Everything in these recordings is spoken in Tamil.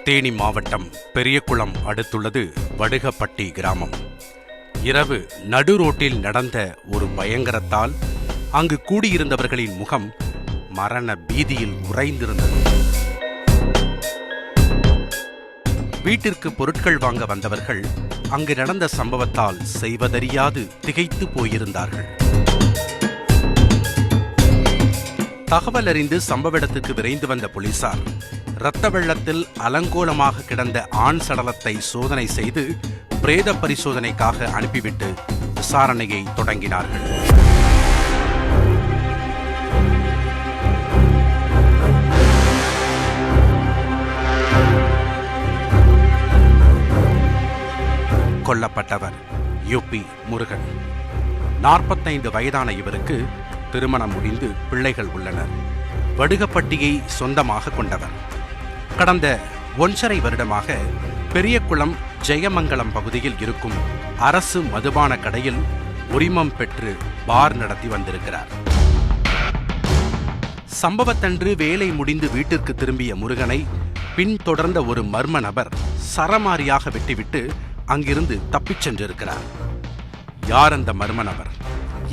தேனி மாவட்டம் பெரியகுளம் அடுத்துள்ளது வடுகப்பட்டி கிராமம். இரவு நடு ரோட்டில் நடந்த ஒரு பயங்கரத்தால் அங்கு கூடியிருந்தவர்களின் முகம் மரண பீதியில் உறைந்திருந்தது. வீட்டிற்கு பொருட்கள் வாங்க வந்தவர்கள் அங்கு நடந்த சம்பவத்தால் செய்வதறியாது திகைத்து போயிருந்தார்கள். தகவல் அறிந்து சம்பவ இடத்துக்கு விரைந்து வந்த போலீசார் இரத்த வெள்ளத்தில் அலங்கோலமாக கிடந்த ஆண் சடலத்தை சோதனை செய்து பிரேத பரிசோதனைக்காக அனுப்பிவிட்டு விசாரணையை தொடங்கினார்கள். கொல்லப்பட்டவர் யூபி முருகன். 45 வயதான இவருக்கு திருமணம் முடிந்து பிள்ளைகள் உள்ளனர். வடுகப்பட்டியை சொந்தமாக கொண்டவர். கடந்த 1.5 வருடமாக பெரியகுளம் ஜெயமங்கலம் பகுதியில் இருக்கும் அரசு மதுபான கடையில் உரிமம் பெற்று பார் நடத்தி வந்திருக்கிறார். சம்பவத்தன்று வேலை முடிந்து வீட்டிற்கு திரும்பிய முருகனை பின்தொடர்ந்த ஒரு மர்ம நபர் சரமாரியாக வெட்டிவிட்டு அங்கிருந்து தப்பிச் சென்றிருக்கிறார். யார் அந்த மர்ம நபர்?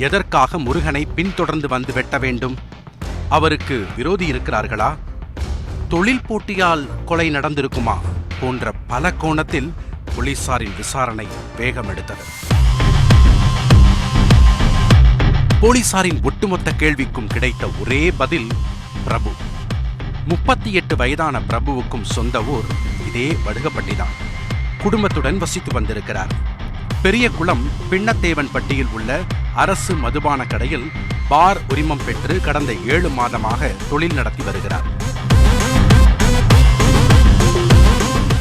எதற்காக முருகனை பின்தொடர்ந்து வந்து வெட்ட வேண்டும்? அவருக்கு விரோதி இருக்கிறார்களா? தொழில் போட்டியால் கொலை நடந்திருக்குமா? போன்ற பல கோணத்தில் போலீசாரின் விசாரணை வேகம் எடுத்தது. போலீசாரின் ஒட்டுமொத்த கேள்விக்கும் கிடைத்த ஒரே பதில் பிரபு. 38 வயதான பிரபுவுக்கும் சொந்த ஊர் இதே வடுகப்பட்டிதான். குடும்பத்துடன் வசித்து வந்திருக்கிறார். பெரியகுளம் பின்னத்தேவன்பட்டியில் உள்ள அரசு மதுபான கடையில் பார் உரிமம் பெற்று கடந்த 7 மாதமாக தொழில் நடத்தி வருகிறார்.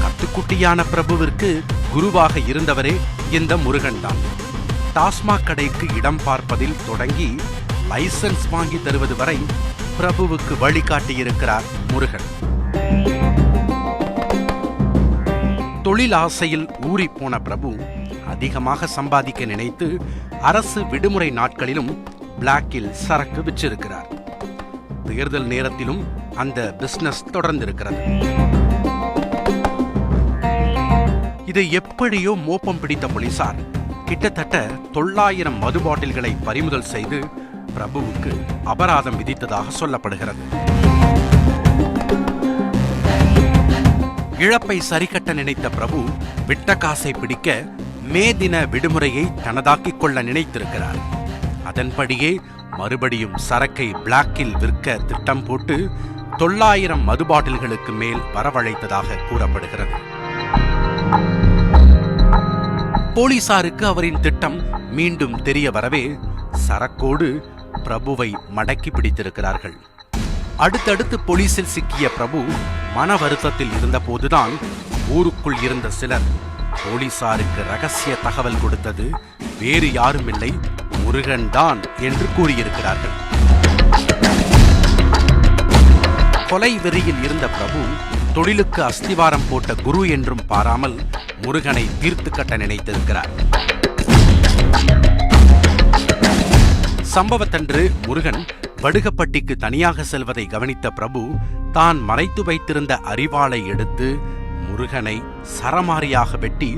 கத்துக்குட்டியான பிரபுவிற்கு குருவாக இருந்தவரே இந்த முருகன் தான். டாஸ்மாக் கடைக்கு இடம் பார்ப்பதில் தொடங்கி லைசன்ஸ் வாங்கி தருவது வரை பிரபுவுக்கு வழிகாட்டியிருக்கிறார் முருகன். தொழில் ஆசையில் ஊறிப்போன பிரபு அதிகமாக சம்பாதிக்க நினைத்து அரசு விடுமுறை நாட்களிலும் பிளாக்கில் சரக்கு விற்றிருக்கிறார். தேர்தல் நேரத்திலும் அந்த பிசினஸ் தொடர்ந்திருக்கிறது. இதை எப்படியோ மோப்பம் பிடித்த போலீசார் கிட்டத்தட்ட 900 மது பாட்டில்களை பறிமுதல் செய்து பிரபுவுக்கு அபராதம் விதித்ததாக சொல்லப்படுகிறது. இழப்பை சரிகட்ட நினைத்த பிரபு விட்ட காசை பிடிக்க மே தின விடுமுறையை தனதாக்கிக் கொள்ள நினைத்திருக்கிறார். அதன்படியே மறுபடியும் சரக்கை பிளாக்கில் விற்க திட்டம் போட்டு 900 மது பாட்டில்களுக்கு மேல் வரவழைத்ததாக கூறப்படுகிறது. போலீசாருக்கு அவரின் திட்டம் மீண்டும் தெரிய வரவே சரக்கோடு பிரபுவை மடக்கி பிடித்திருக்கிறார்கள். அடுத்தடுத்து போலீசில் சிக்கிய பிரபு மன வருத்தத்தில் இருந்த போதுதான் ஊருக்குள் இருந்த சிலர் போலீசாருக்கு ரகசிய தகவல் கொடுத்தது வேறு யாரும் இல்லை, முருகன் தான் என்று கூறியிருக்கிறார்கள். கொலை வெறியில் இருந்த பிரபு தொழிலுக்கு அஸ்திவாரம் போட்ட குரு என்றும் பாராமல் முருகனை தீர்த்து கட்ட நினைத்திருக்கிறார். சம்பவத்தன்று முருகன் வடுகப்பட்டிக்கு தனியாக செல்வதை கவனித்த பிரபு தான் மறைத்து வைத்திருந்த அரிவாளை எடுத்து முருகனை சரமாரியாக வெட்டி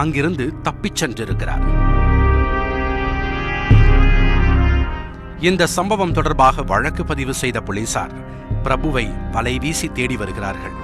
அங்கிருந்து தப்பிச் சென்றிருக்கிறார். இந்த சம்பவம் தொடர்பாக வழக்கு பதிவு செய்த போலீசார் பிரபுவை வலைவீசி தேடி வருகிறார்கள்.